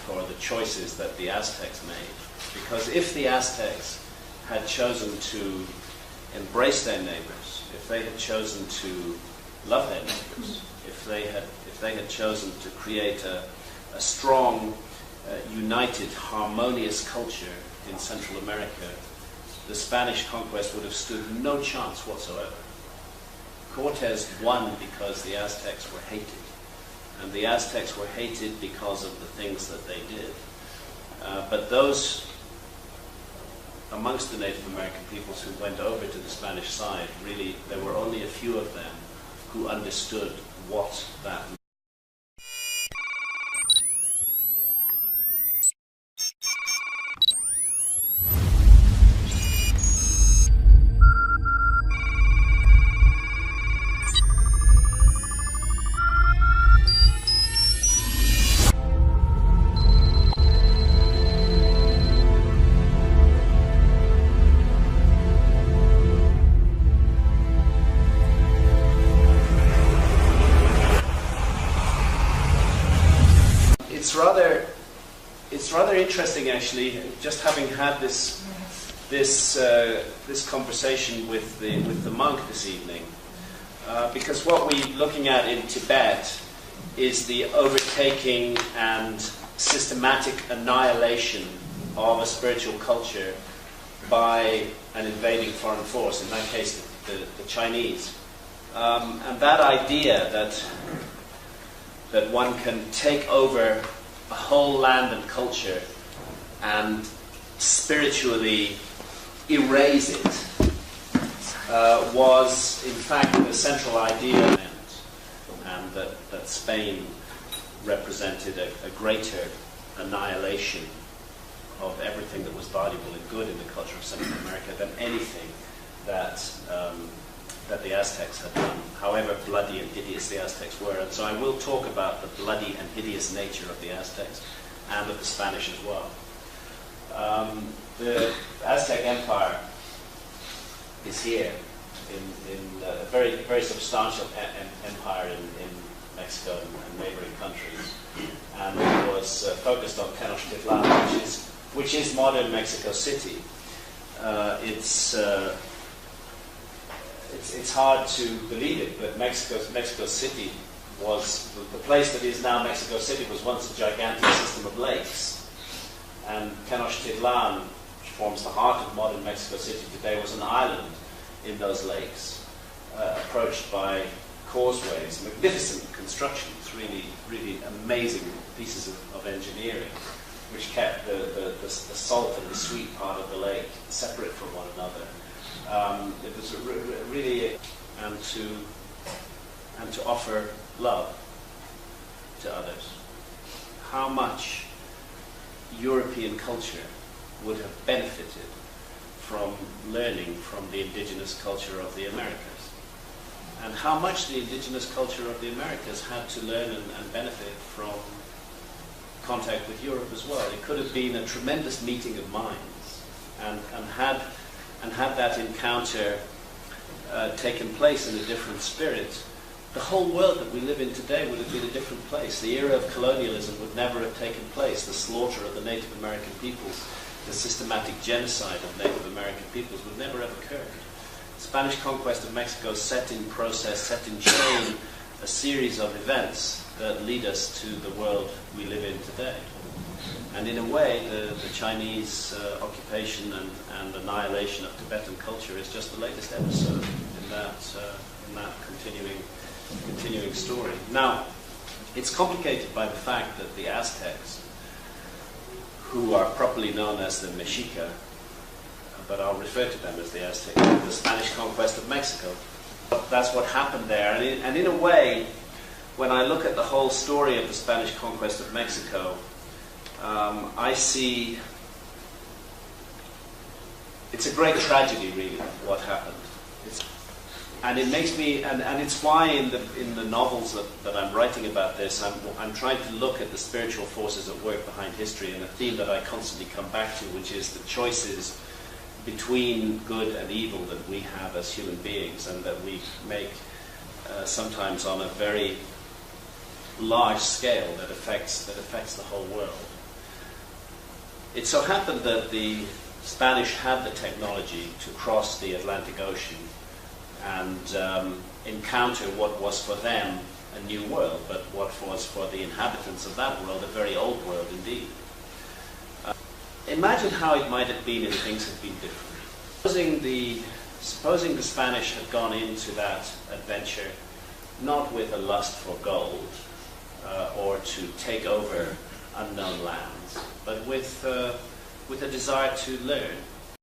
for the choices that the Aztecs made. Because if the Aztecs had chosen to embrace their neighbors, if they had chosen to love their neighbors, if they had chosen to create a strong, united, harmonious culture in Central America, the Spanish conquest would have stood no chance whatsoever. Cortes won because the Aztecs were hated. And the Aztecs were hated because of the things that they did. But those amongst the Native American peoples who went over to the Spanish side, really, there were only a few of them who understood what that meant. It's rather interesting, actually, just having had this conversation with the monk this evening, because what we're looking at in Tibet is the overtaking and systematic annihilation of a spiritual culture by an invading foreign force, in that case the Chinese. And that idea that one can take over a whole land and culture and spiritually erase it was in fact the central idea, and that Spain represented a greater annihilation of everything that was valuable and good in the culture of Central America than anything that the Aztecs had done, however bloody and hideous the Aztecs were. And so I will talk about the bloody and hideous nature of the Aztecs and of the Spanish as well. The Aztec Empire is here, in a very, very substantial empire in Mexico and neighboring countries. And it was focused on Tenochtitlan, which is modern Mexico City. It's hard to believe it, but Mexico City was the place that is now Mexico City was once a gigantic system of lakes, and Tenochtitlan, which forms the heart of modern Mexico City today, was an island in those lakes, approached by causeways, magnificent constructions, really, really amazing pieces of engineering, which kept the salt and the sweet part of the lake separate from one another. It was really and to offer love to others. How much European culture would have benefited from learning from the indigenous culture of the Americas, and how much the indigenous culture of the Americas had to learn and benefit from contact with Europe as well. It could have been a tremendous meeting of minds, and had that encounter taken place in a different spirit, the whole world that we live in today would have been a different place. The era of colonialism would never have taken place. The slaughter of the Native American peoples, the systematic genocide of Native American peoples would never have occurred. The Spanish conquest of Mexico set in chain a series of events that lead us to the world we live in today. And in a way, the Chinese occupation and annihilation of Tibetan culture is just the latest episode in that continuing story. Now, it's complicated by the fact that the Aztecs, who are properly known as the Mexica, but I'll refer to them as the Aztec, the Spanish conquest of Mexico. That's what happened there. And in a way, when I look at the whole story of the Spanish conquest of Mexico, I see it's a great tragedy, really, what happened. And it makes me, and it's why in the novels that I'm writing about this, I'm trying to look at the spiritual forces at work behind history, and a theme that I constantly come back to, which is the choices between good and evil that we have as human beings, and that we make sometimes on a very large scale that affects the whole world. It so happened that the Spanish had the technology to cross the Atlantic Ocean and encounter what was for them a new world, but what was for the inhabitants of that world a very old world indeed. Imagine how it might have been if things had been different. Supposing the Spanish had gone into that adventure not with a lust for gold or to take over unknown lands, but with a desire to learn.